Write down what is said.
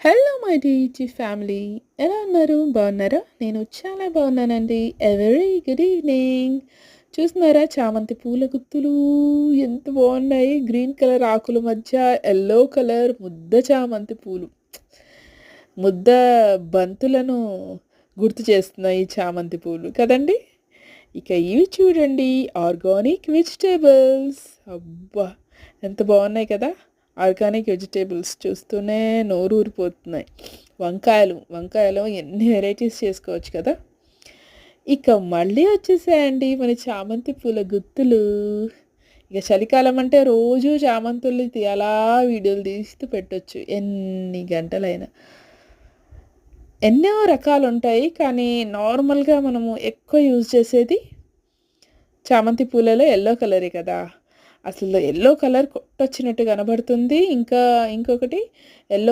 Hello my DT family, ఎలా ఉన్నారు? బాగున్నారా? నేను చాలా బాగున్నానండి. A very good evening. చూస్తున్నారా చామంతి పూల గుత్తులు ఎంత బాగున్నాయి. గ్రీన్ కలర్ ఆకుల మధ్య ఎల్లో కలర్ ముద్ద చామంతి పూలు, ముద్ద బంతులను గుర్తు చేస్తున్నాయి ఈ చామంతి పూలు కదండి. ఇక ఇవి చూడండి, ఆర్గానిక్ వెజిటేబుల్స్. అబ్బా, ఎంత బాగున్నాయి కదా. ఆర్గానిక్ వెజిటేబుల్స్ చూస్తూనే నోరు ఊరిపోతున్నాయి. వంకాయలు ఎన్ని వెరైటీస్ చేసుకోవచ్చు కదా. ఇక మళ్ళీ వచ్చేసాయండి మన చామంతి పూల గుత్తులు. ఇక చలికాలం అంటే రోజు చామంతులు అలా వీడియోలు తీస్తూ పెట్టొచ్చు ఎన్ని గంటలైనా. ఎన్నో రకాలు ఉంటాయి, కానీ నార్మల్గా మనము ఎక్కువ యూజ్ చేసేది చామంతి పూలలో ఎల్లో కలరే కదా. అసలు ఎల్లో కలర్ కొట్టొచ్చినట్టు కనబడుతుంది. ఇంకా ఇంకొకటి ఎల్లో